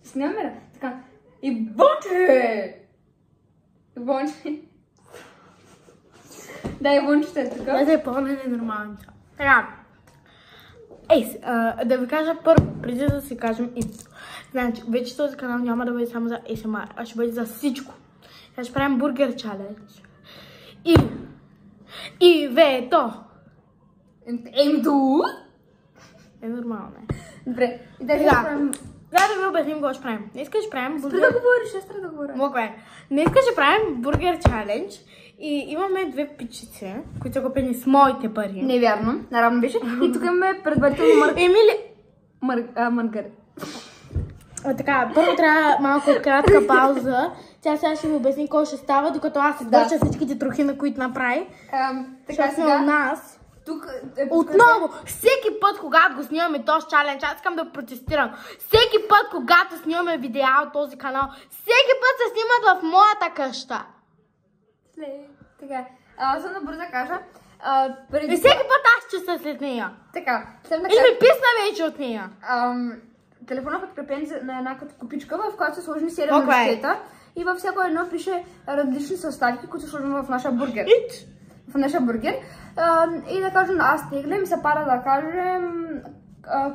Снимаме, така. И бонче! Да, и бончето е така. Да е пълна ненормална. Така. Да ви кажа първо, преди да си кажем инфо. Значи, вече този канал няма да бъде само за ASMR, а ще бъде за всичко. Сега ще правим бургер чалендж. И вето. Емду! Е нормално, не. Добре, и да правим... Да ви обясним какво ще правим. Днеска ще правим бургер... Спри да говориш, аз трябва да говоря. Мога е. Днеска ще правим бургер чалендж. И имаме две пичици, които са купени с моите пари. Невярно, наравно беше. И тук имаме предварително мъргър. Така, първо трябва малко кратка пауза. Тя сега ще ми обясни какво ще става, докато аз извърша всичките трохи, на които направи. Така сега... нас. Тук отново, всеки път, когато го снимаме този чалендж, аз искам да протестирам. Всеки път, когато снимаме видеа от този канал, всеки път се снимат в моята къща. Така, аз съм набързо да кажа. И всеки път аз чеса след нея. Така, и ми писна вече от нея. Телефона подкрепен на една като копичка, в която са сложени 7 ръчета. И във всяко едно пише различни съставки, които сложим в нашия бургер. И да кажем, аз теглям и се пада да кажем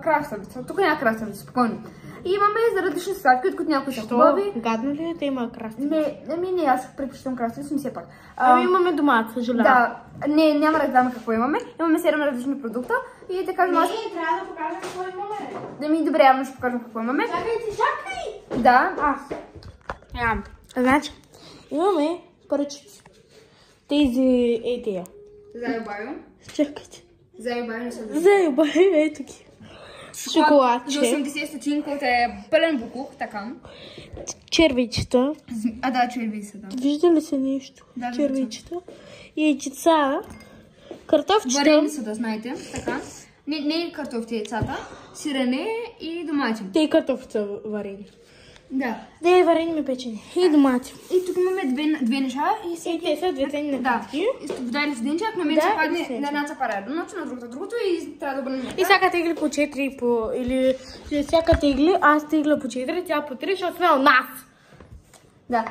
краставица. Тук няма краставица, спокойно. И имаме за различни съставки, от които някои са хубави. Гадно ли е да има краставица? Не, аз предпочитам краставица, но все пак. Имаме домат, съжалявам. Да, няма да гледаме какво имаме. Имаме 7 различни продукта. И да кажем, трябва да покажем какво имаме. Добре, явно ще покажем какво имаме. Чакай! Да. Значи, имаме парчици. Тези тия. Заебаю. Чакайте. Заебаю не са. Заебаю, ето ги. Шоколадче. За 80 стотинки е пълен букух, така. Червичета. Да, червичета. Вижда ли се нещо? Да, червичета. Яйчица. Картофчета. Варени са, да знаете, така. Не картофите, яйцата. Сирене и домати. Те и картофи са варени. Да. Те варени ми печени. И домати. И тук имаме две неща. И те са двете напитки. Да. Вода или студенчак, на мен се падне на едната пара едно, на другото и трябва да бъдем. И всяка тегли по 4 или всяка тегли, аз тегля по 4, тя по 3, защото сме у нас. Да.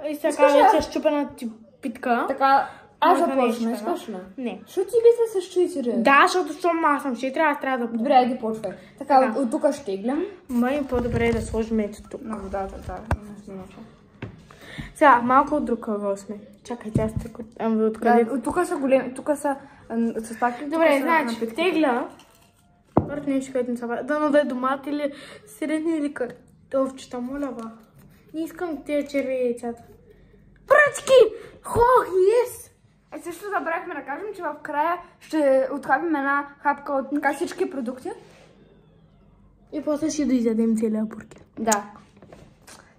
И сега вече щупена питка. Така, аз започна, скучна. Не. Що ти би се с 4? Да, защото аз съм 4, аз трябва да... Добре, айде почвай. Така, от тук ще теглям. Май по-добре е да сложим ето тук. На водата, да. Сега, малко от друг ъгъл сме. Чакайте, аз откъде... От тук са големи, тук са съставки. Добре, значи, тегля. Първо нещо, което не са прави. Да наде домат или сирене или картофчета, моля ба. Не искам тия черви яйцата. Пръчки! Хох, ес! Също забравихме да кажем, че в края ще отхапим една хапка от така всички продукти. И после ще доизядем целия бургер. Да.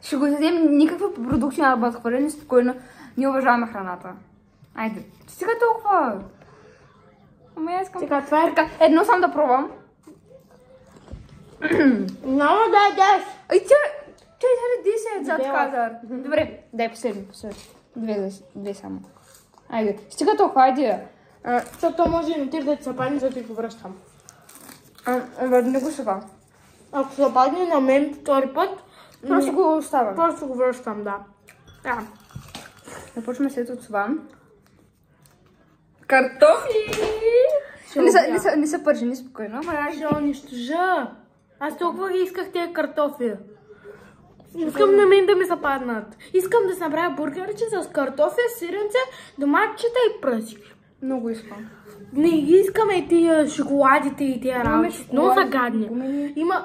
Ще го изядем, никаква продукти няма да бъдат хвърлени, спокойно. Ние уважаваме храната. Айде. Стига толкова. Ама я искам. Сега, това е... Така, едно сам да пробвам. Няма да ядеш! Ай, тя изяде 10 зад кадър. Добре, дай последни. Две само. Айде. Стига толкова, айде. Защото може и на тир да ти се падне, защото ти го връщам. Не го сега. Ако се падне на мен втори път, просто го оставям. Просто го връщам, да. Започваме след от това. Картофи! Не са пържени, спокойно. Ще унищожа. Аз толкова ги исках тия картофи. Искам на мен да ми западнат. Искам да се направя бургерче с картофи, сиренце, доматчета и пръчки. Много искам. Не ги искаме тия шоколадите и тия работи. Много са гадни.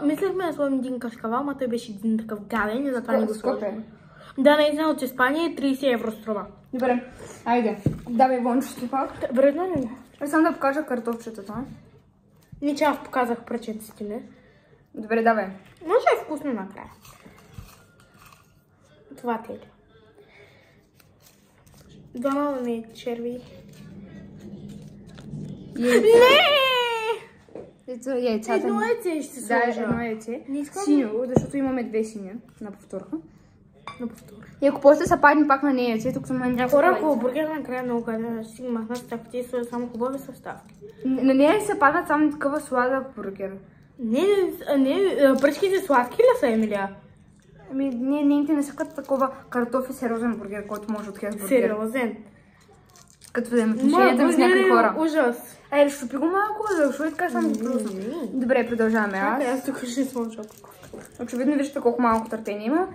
Мислехме да сложим един кашкавал, но той беше един такъв гаден и затова не го сложим. Да, наистина от Испания 30 евро струва. Добре, айде. Давай вончето пак. Вредно ли не? Аз съм да покажа картофчетата. Не, че аз показах пръченците, не? Добре, давай. Може е вкусно накрая. Това те е. Дано да не черви. Не! Яйцата. Едно яйце ще сложа. Да, едно яйце. Синьо, защото имаме две сини на повторка. повтора. И ако после се падне пак на нея, тук съм на някакво. Хора, ако бургер накрая много гаден, ще си махнат съставките и са само хубави съставки. На нея се падат само такава слада бургер. Не, пръчките сладки ли са, Емилия? Ами, не не са като такова картофи сериозен бургер, който може от хесбургер. Сериозен. Като вземем отношенията с някакви хора. Ужас. Айде, ще го малко, защо е така само просто. Добре, продължаваме. Аз тук ще смълча. Очевидно виждате колко малко търпение има.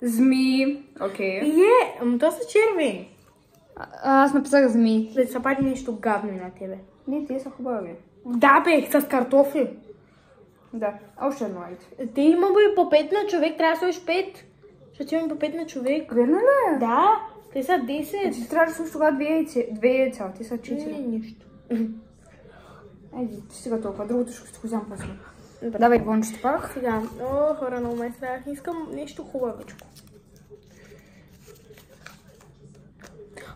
Змии. Окей. То са черви. Аз написах змии. Да се пади нещо гадно и на тебе. Не, те са хубави. Да, бе, с картофи. Да, още едно айде. Те има бе по 5 на човек, трябва да сложиш 5. Защото имам по 5 на човек. Верно ли? Да, те са 10. Ти трябва да слушаш тогава 2 яйца, ти са 4. Не, нищо. Айде, сега толкова, другото ще го взема после. Давай бончето пак. Сега, хора, много ме страх. Искам нещо хубавичко.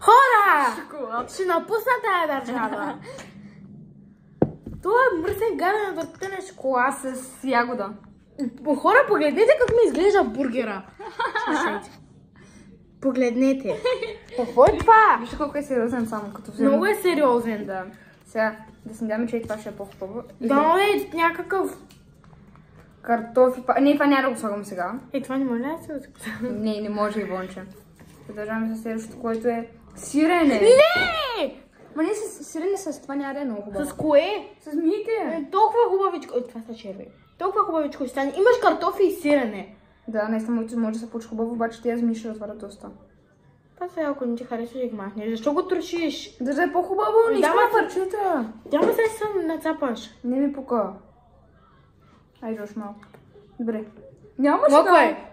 Хора! Шоколад. Ще напусна тая държава. Това е мръсен гаден да тъпте на шоколад. С ягода. Хора, погледнете как ми изглежда бургера. Слушайте. Погледнете. Какво е това? Вижте колко е сериозен само, като взема. Много е сериозен. Да. Сега, да се надяваме, че и това ще е по-хубаво. Да, е някакъв... Картофи, не, това няма да го слагам сега. Това не може да се отпуска. Не може и Ивонче. Продължаваме с следващото, което е сирене. Не! Ма не с сирене, с това няма да е много хубаво. С кое? С змиите. Толкова хубавичко. Това са черви. Толкова хубавичко ще стане. Имаш картофи и сирене. Да, наистина моето може да се получи хубаво, обаче тези змии ще отварят уста. Това сега, ако не ти харесва, ще ги махнеш. Защо го трошиш? Да е по-хубаво, не искам на парчета. Няма се съм нацапаш. Не ми пука. Айде още малко. Добре. Няма Малко сега. е.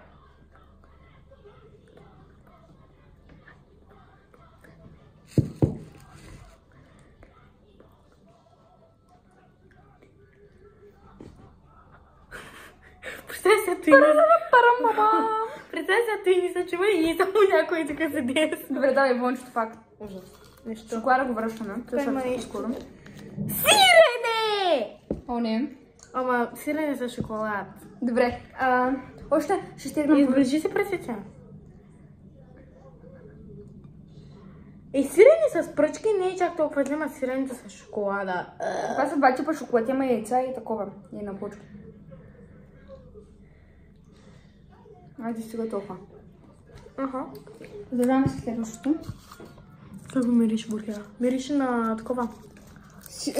Представя се, той не се чува и само някой така се дес. Добре, давай Ивончето пак. Ужас. Нещо. Шоколада го връщаме. Това има е нещо. скоро. Сирене! О, не. Ама сирене с шоколад. Добре. Още ще стигнем. Изближи се през сега. Сирене с пръчки не е чак толкова взема сиренето с шоколада. Това са два типа шоколад, има яйца и такова. И на почка. Айде стига толкова. Задаваме се следващото. Как го мириш бургера? Мириш на такова.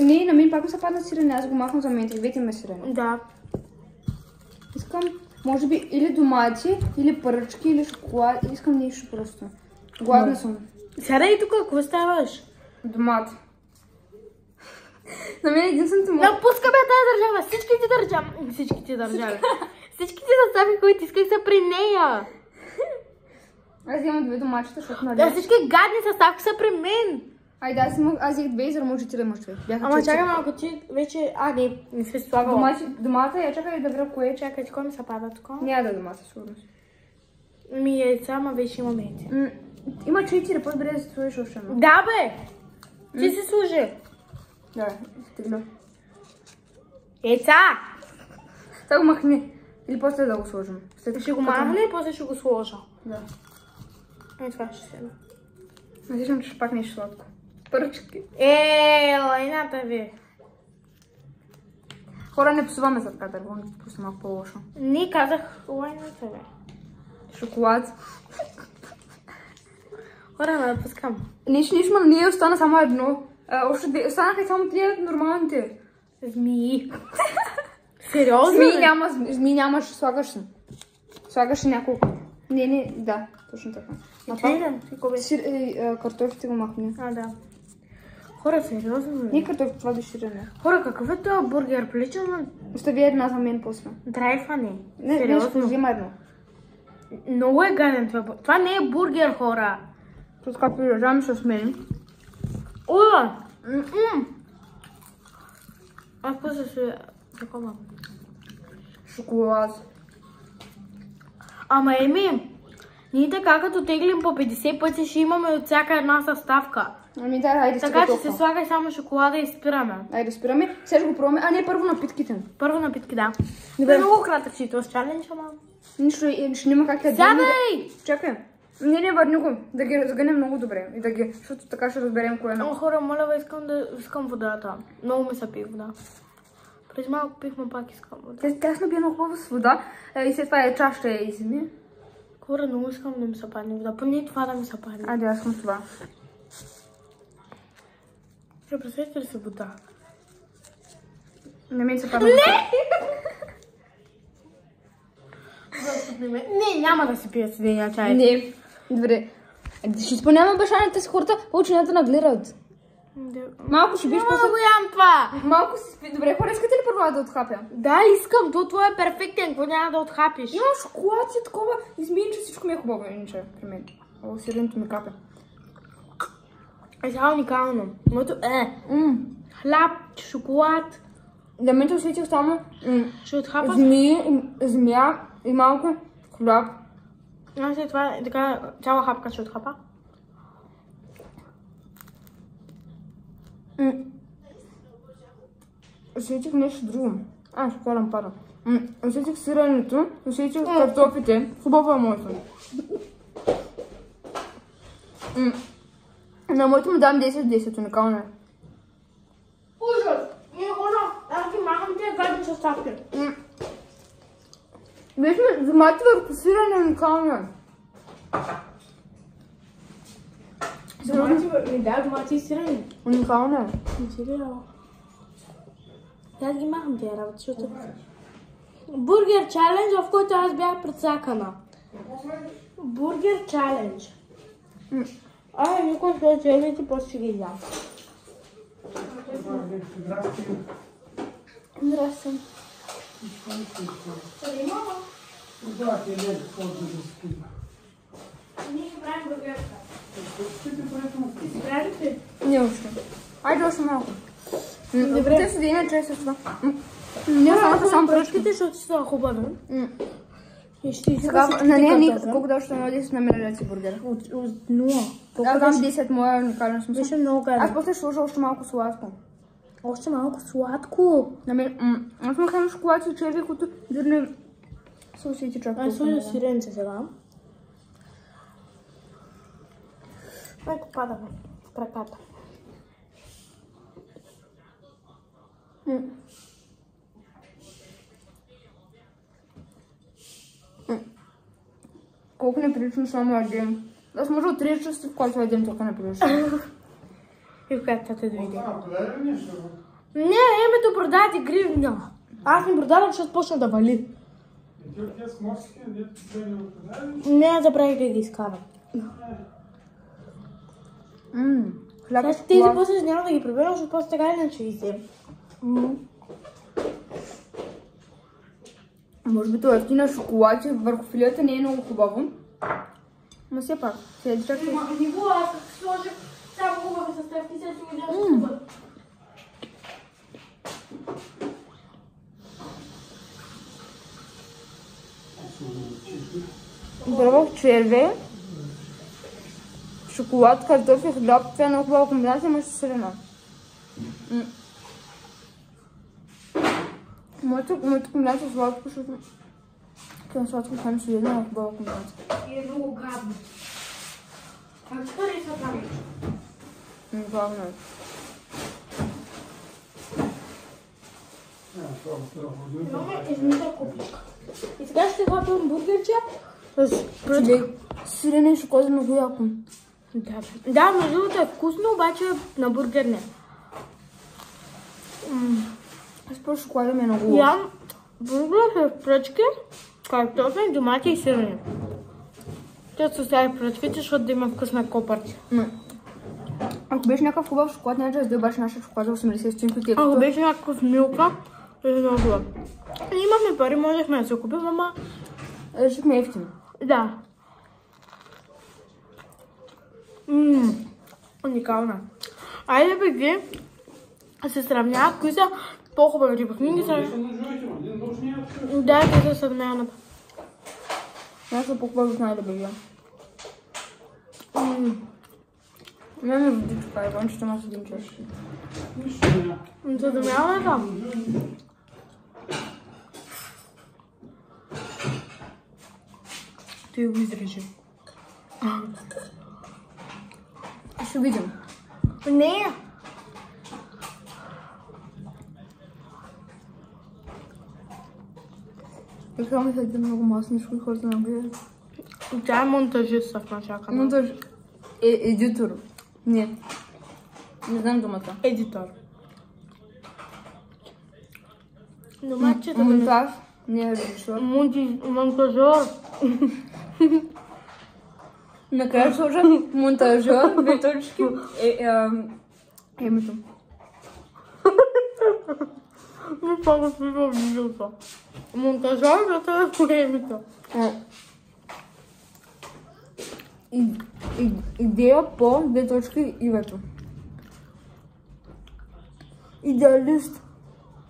Не, на мен пак ми се падна сирене, аз го махам за мен, двете има сирене. Да. Искам, може би, или домати, или пръчки, или шоколад, искам нещо просто. Гладна съм. Сяда и тук, какво ставаш? Домат. На мен единственото му... Напускаме тази държава, всичките държави. Всичките държави, които исках са при нея. Аз имам две домачета, защото нали... Да, всички гадни съставки са при мен. Айде, аз взех две, за да може ти да имаш две. Ама чакай малко, ти вече... не се слагала. Домата, я чакай да вря кое. Чакай, кой ми се пада тук? Няма да е домата, сигурно. Ми яйца, ама вече имаме яйца. Има 4, по-добре да се сложиш още едно. Да, бе! Ти се служи. Да, стигна. Яйца! Сега го махни. Или после да го сложим. Ще го махне и после ще го сложа. Да. Това ще седа. Надеждам, че ще пак нещо сладко. Пръчки. Лайната ви. Хора, не псуваме зад кадър, просто малко по-лошо. Не казах лайната ви. Шоколад. Хора, не напускам. Нищо, но ние остана само едно. Останаха и само тия нормалните. Змии. Сериозно? Змии нямаш, слагаш няколко. Не, да, точно така. Картофите го махне. Да. Хора, сериозно? Не картофи, това да ширене. Хора, какъв е този бургер? Прилича на... Остави една за мен после. Драйфане. Не, ще взема едно. Много е гаден това. Това не е бургер, хора. Просто как продължаваме с мен. Ула! Аз после ще... Такова. Шоколад. Ама Еми, ние така като теглим по 50 пъти ще имаме от всяка една съставка. Ами да, айде така че се слагай само шоколада и спираме. Айде спираме, сега ще го пробваме. Не, първо напитките. Първо напитки, да. Добре. Много кратък си този чалендж, ама. Нищо, ще няма как да... Сядай! Чакай. Не, върни го. Да ги разгънем много добре. И да ги... Защото така ще разберем кое е. Хора, моля, искам водата. Много ми се пие вода. Преди малко пихме, пак искам вода. Тя ще напия много хубаво с вода и след това чаш ще я изми. Кора, много искам да ми се падне вода. Поне това да ми се падне. Айде, аз съм това. Представете ли се вода? На мен се падна вода. Не, няма да си пия студения чай. Не, добре. Ще изпълняваме обещанията си, хората, ученията нагледат. Малко ще биш Няма да го ям това! Малко си спи. Добре, хора, искате ли първо да отхапя? Да, искам. То е перфектен. Какво няма да отхапиш? Има шоколад и такова. Изминче, всичко ми е хубаво, иначе, при мен. О, сиреното ми капе. Е, сега уникално. Моето хляб, шоколад. За мен се усетих само Ще отхапаш? змия и малко хляб. А след това така цяла хапка ще отхапа. Усетих нещо друго. Ще карам пара. Усетих сиренето, усетих картофите. Хубаво е моето. На моето му дам 10-10, уникално е. Ужас! Не, хора, аз ги махам тия гадни съставки. Виж ме, домати върху сирене уникално е. Домати и сирене. Уникално е. Аз ги махам тия работи, защото... Бургер чалендж, в който аз бях прецакана. Бургер чалендж. Никой ще е челендж и после ще ги ям. Здрасти. Ние ще правим бургерка. Ти си правиш ли? Не още. Айде още малко. Добре. Те седи иначе с това. Не, само пръчките. Защото са хубави. И ще Сега, на нея ни колко да ще на 10 намеря си бургера. От 0. Аз дам 10, моя уникален смисъл. Беше много гадно. Аз после ще сложа още малко сладко. Още малко сладко. Аз му хвана шоколад и черви, които дори не се усети чак Аз сложа сиренце сега. Майко падаме в краката. Колко неприлично само ядем. Аз може от 3 часа, в който ядем толкова неприлично. И в която те дойде. Не, името продават гривна. Аз не продавам, защото почна да вали. Не, забравих да ги изкарам. Хляб и Тези шоколад. после няма да ги приберам, защото после така иначе ги взем. Може би това ефтина шоколад върху филета не е много хубаво. Но все пак, седи чак. Не го, аз като сложих само хубави съставки, сега си го дам хубаво. Пробвах черве, шоколад, картофи, хляб. Това е много хубава комбинация, но ще сирена. Моята комбинация е сладко, защото към сладко храни си една хубава комбинация. И е много гадно. А какво ли са там? Главно е. И сега ще хапвам бургерче. Сирене и шоколад е много яко. Да, между другото е вкусно, обаче на бургер не. Аз по шоколада ми е много лош. Ям бургер с пръчки, картофи, домати и сирене. Те са сега пръчките, защото да има вкус на копърче. Ако беше някакъв хубав шоколад, няма да раздел баш нашия шоколад за 80 стотинки. Ако беше някакъв милка, е много хубав. Имахме пари, можехме да се купим, ама... Решихме ефтино. Да. Уникална. Айде бе ги се сравняват, кои са по-хубави риба. Книги са... Да, те са сравняват. Аз съм по-хубаво знае да бегя. Няма водичка, Иванчето има с един чаш. Задумяваме там. Ти го изрежи. Ще видим. Не. Так само седите много масничко и хората не гледат. Тя е монтажиста в нашия канал. Монтаж... Едитор. Не. Не знам думата. Едитор. Домачета Монтаж. Не е режисьор. Монтажор. Накрая сложа монтажер, две точки. Името. Не пога спива видеото. Монтажор, да е името. Идея по две точки името. Идеалист.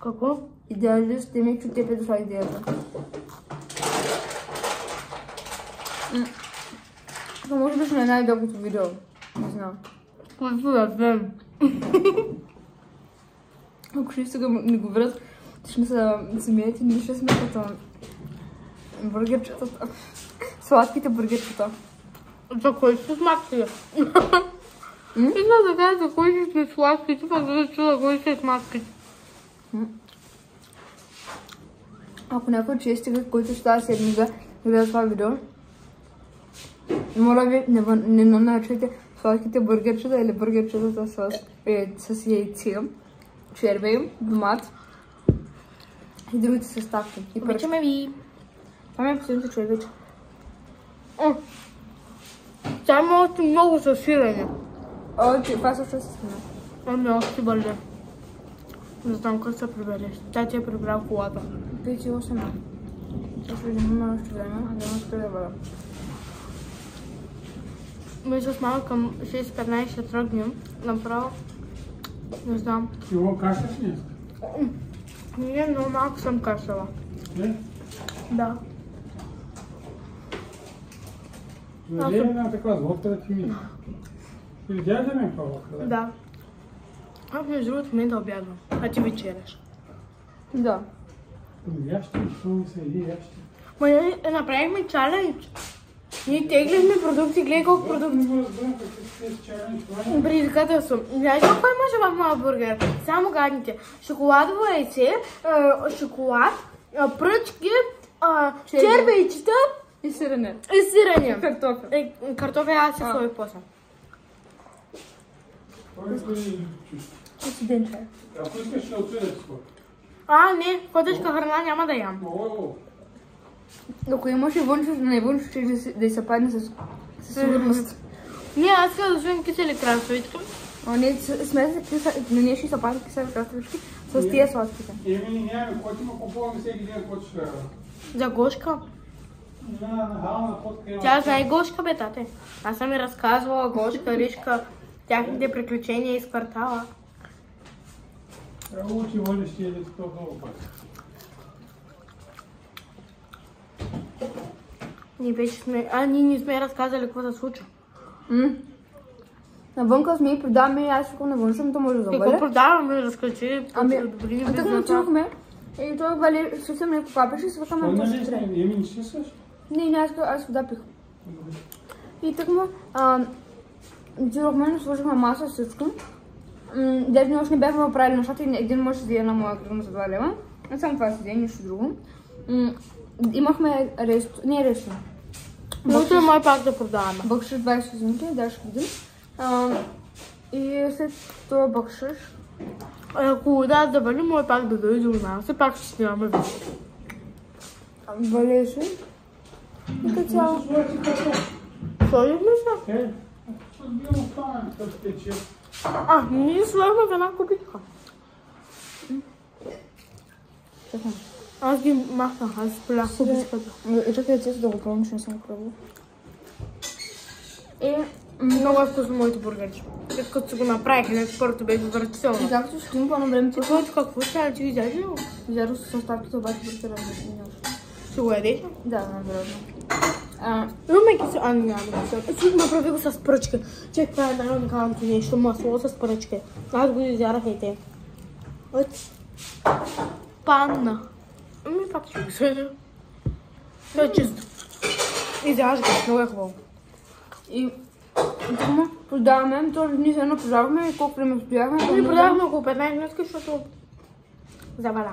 Какво? Идеалист, те че тебе дошла идеята. Това може би ще е най-дългото видео. Не знам. Което да знам. Ако ще сега не го видят, ще се смеят и ние ще сме като бургерчетата. Сладките бургерчета. За кой ще смакти? Искам да кажа за кой ще сме сладките, пък да чуда кой ще смакти. Ако някой честига, който ще тази седмица гледа това видео, моля ви, не наричайте сладките бургерчета или бургерчетата с яйци, червей, домат и другите съставки. Обичаме ви. Това ми е последното човече. Тя има още много със сирене. Това също се сме. Ами още бъде. Не знам как се прибереш. Тя ти е прибрала колата. 5,8. Ще видим на още време, а да ме да бъда. Мисля с малко към 6:15 ще тръгнем. Направо. Не знам. Его кашляш днес? Не, но малко съм кашляла. Не? Да. Нали една такава злобка да ти мине? Или дядя ме паваха? Да. Аз между другото в момента обядвам. А ти вечеряш. Да. Ящи, що ми се еди ящи? Ма ние направихме чалендж. Ние теглихме продукти, гледай колко продукти. Не разбирам какви са чалендж, това е. Предизвикателство. Знаеш какво имаше в моя бургер? Само гадните. Шоколадово яйце, шоколад, пръчки, червейчета И сирене. и сирене. Картофел. Картофел аз си сложих после. Кой е чувство? Студент чай. Ако искаш ще отида да спорт. Не, ходешка храна няма да ям. Ако имаш и външно, не външно, ще да й се падне със сигурност. Не, аз искам да свием кисели красовички. Не, ние ще се падне кисели красовички с тия сладките. Еми нямаме, който има купуваме всеки ден, който ще трябва. За Гошка. Нахална фотка има. Тя знае Гошка, бе, тате. Аз съм ми разказвала Гошка, Ришка, тяхните приключения из квартала. Трябва учи водещи или такова много път. Ние не сме разказали какво се случва. Навънка сме и продаваме и аз ако не външам, то може да Какво бъде. продаваме, разкажи. Добри А така му чухме. И той вали съвсем леко капеше и свърхаме Кой на не този ли трен. Еми не ще също? Не, аз вода пих. И така му дирохме, сложихме маса всичко. Дето още не бяхме оправили нещата и един мъж седи на моя кръм за 2 лева. Не само това седи, нищо друго. Имахме ресто. Утре май пак да продаваме. Бъкшиш 20 зимки, да ще видим. И след това бъкшиш. Ако да вали, мой пак да дойде у нас. Пак ще снимаме видео. Валеше. И като цяло. Сложихме се? Бил останем, като тече. Ние сложихме в една купичка. Чакай. Аз ги махнах, аз спрях купичката. Чакай цето да го пробвам, че не съм пробвала. Много е вкусно моите бургерчи. След като си го направих, не първото беше отвратително. И както стоим по време, И твоето какво ще ти изяде ли? взяро с съставките, обаче бързо различни неща. Ще го ядеш? Да, наверно. Имаме кисело. Няма кисело. Направи го с пръчки. Чек, това е най-уникалното нещо. Масло с пръчки. Аз го изярах и те. От панна. Пак ще го съжа. Това е чисто. Изяжда, много е хубаво. И така продаваме, то ние се едно продавахме и колко време стояхме. Ние продавахме около 15 минути, защото заваля.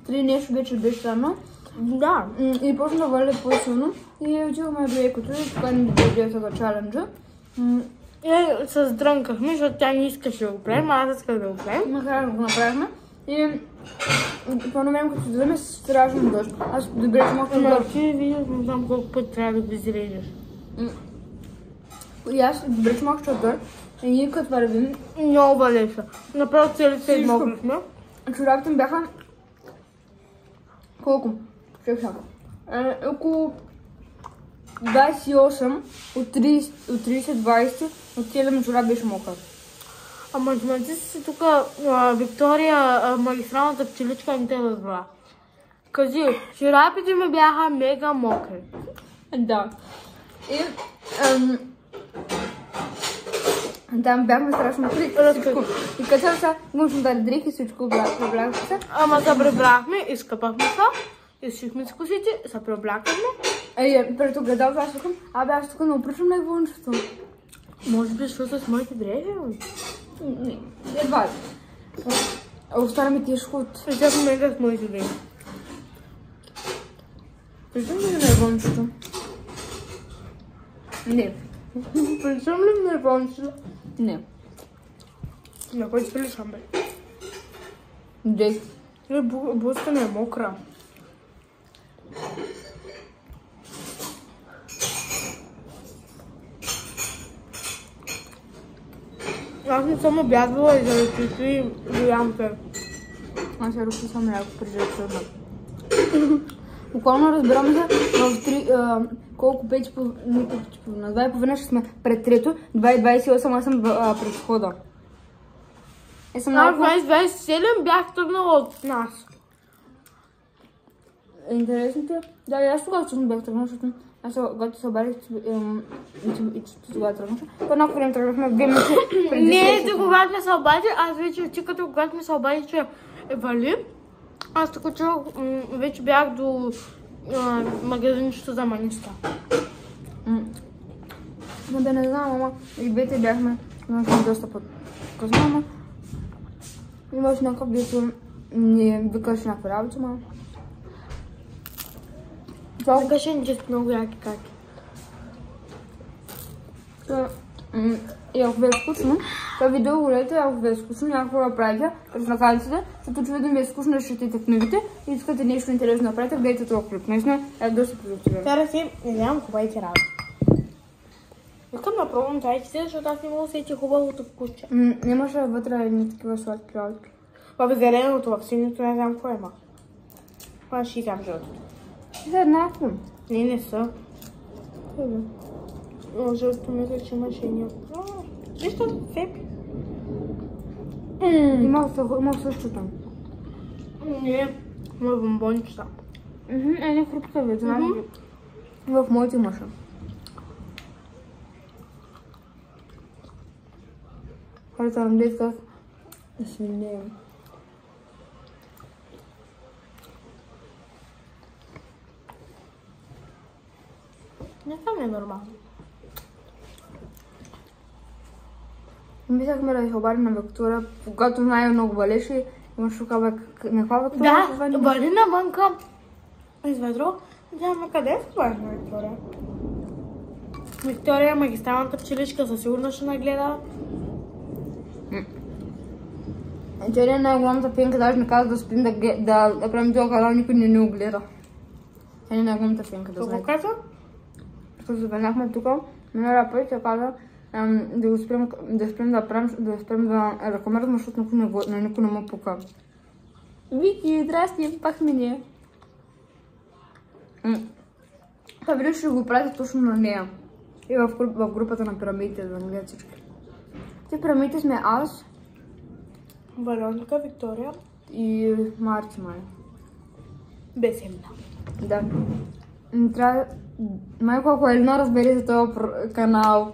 3 нещо вече беше странно. Да. И почна да валя по-силно. И отиваме до екото и така ни дойде за чаленджа. И се сдрънкахме, защото тя не искаше да го правим, а аз исках да го правим. Макар да го направихме. И по едно време, като се дадеме страшно дъжд. Аз добре, че мога да... Ти видиш, не знам колко път трябва да го изрежеш. И аз добре, че мога да дър. И ние като вървим... Много валеша. Направо целите измокнахме. Чорапите ми бяха... Колко? Чакай. Около 28 от 30-20 от целия ми чорап беше мокър. Ама ти си тук, Виктория, магистралната пчеличка не те разбра. Кажи, чорапите ми бяха мега мокри. Да. И... Там бяхме страшно мокри. И като сега можем да дрехи всичко облякахме се. Ама се пребрахме, изкъпахме се, изшихме с косите, се преоблякахме. Пред огледалото аз викам, аз тук не опричам най-вълнчето. Може би, защото с моите дрехи? Не, едва ли. Остана ми тежко от... И сега в момента с моите дрехи. Причам ли най-вълнчето? Не. Причам ли най-вълнчето? Не. На кой си приличам, бе? Дек. Бузата ми е мокра. Аз не съм обядвала и заради чуто и голямата. Аз я руки съм ляко преди да тръгна. Буквално разбираме се в колко пети на 2,5 ще сме пред трето, 2,28 аз съм пред входа. Аз 2,27 бях тръгнала от нас. Интересното е, да, и аз тогава всъщност бях тръгнала, защото аз когато се обадих и тогава тръгнах. По едно време тръгнахме 2 минути преди. Не, ти когато ме се обади, аз вече ти като когато ме се обади, че е вали, аз тук вече бях до магазинчето за маниста. Да не знам, ама и двете бяхме доста по-късно, ама имаш някакъв дето не викаш някаква работа, ама Това викаше че много яки каки. И ако ви е скучно, това видео го гледате, ако ви е скучно, някакво да правите през накалиците, защото очевидно ви е скучно да четете книгите и искате нещо интересно да правите, гледайте този клип. Наистина е доста продуктивен. Сега си не знам хубавите работи. Искам да пробвам чайките, защото аз не мога да сети хубавото вкусче. Нямаше вътре едни такива сладки работи. В зеленото, в синьото не знам какво има. Това ще изям жълтото. За еднакво. Не са. Жълтото мисля, че имаше и някакво. Нищо, фепи. Има същото. Не, има бомбончета. Не хрупкави, знаеш ли? В моите имаше. Хората на детка да си минеем. Не, това не е нормално. Мислехме да се обадим на Виктория, когато най-много валеше, имаш тук на каква Виктория? Да, вали навънка. Из ведро. Видяхме къде е това на Виктория. Виктория, магистралната пчеличка, със сигурно ще нагледа. Тя не е най-голямата пенка, даже не каза да спим да правим това канал, никой не ни огледа. Тя не е най-голямата пенка, да знаете. Какво каза? Като забелязахме тук, миналия път тя каза да спрем да рекламираме, защото на никой не му пука. Вики, здрасти, пак сме ние. Това видео ще го пратя точно на нея. И в групата на пирамидите, за да гледат всички. Те пирамидите сме аз, Валоника, Виктория и Марти май. без имена. Да. Трябва... Майко, ако Елина разбери за този канал.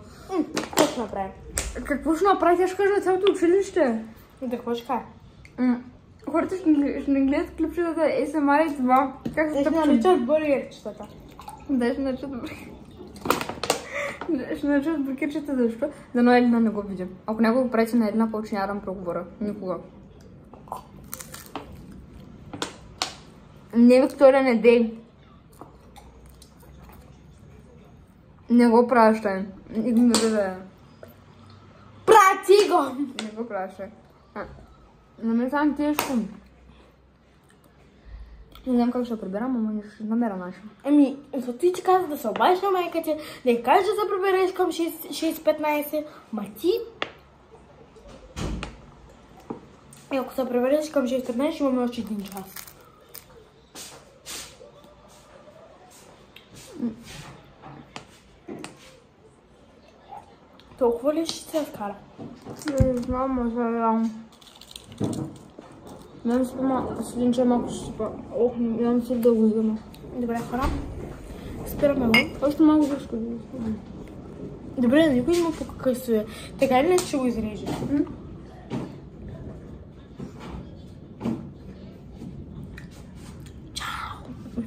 Какво ще направим? Какво ще направи? Тя ще каже на цялото училище. И да какво ще кажа? Хората ще не гледат клипчетата ASMR и това. Как се Ще тъпчат? наричат бургерчетата. Да, ще наричат ще наричат бургерчета, защо? Дано Елина не го види. Ако някой го пречи на Елина, повече няма да му проговоря. Никога. Не, Виктория, не дей. Не го пращай. Игнорирай. Прати го! Не го пращай. На мен само тежко. Не знам как ще приберам, ама ще намеря начин. Ами, за ти каза да се обадиш на майка ти, да й кажеш да се прибереш към 6:15, ма ти... И ако се прибереш към 6:15, ще имаме още 1 час. Толкова ли ще се скара? Не знам, а сега... Нямам си с един чай малко ще спа. Ох, нямам си дълго изгъма. Добре, хора. Спираме го. Още малко дъжко. Добре, никой няма по какъв стоя. Така или не ще го изрежа? Чао!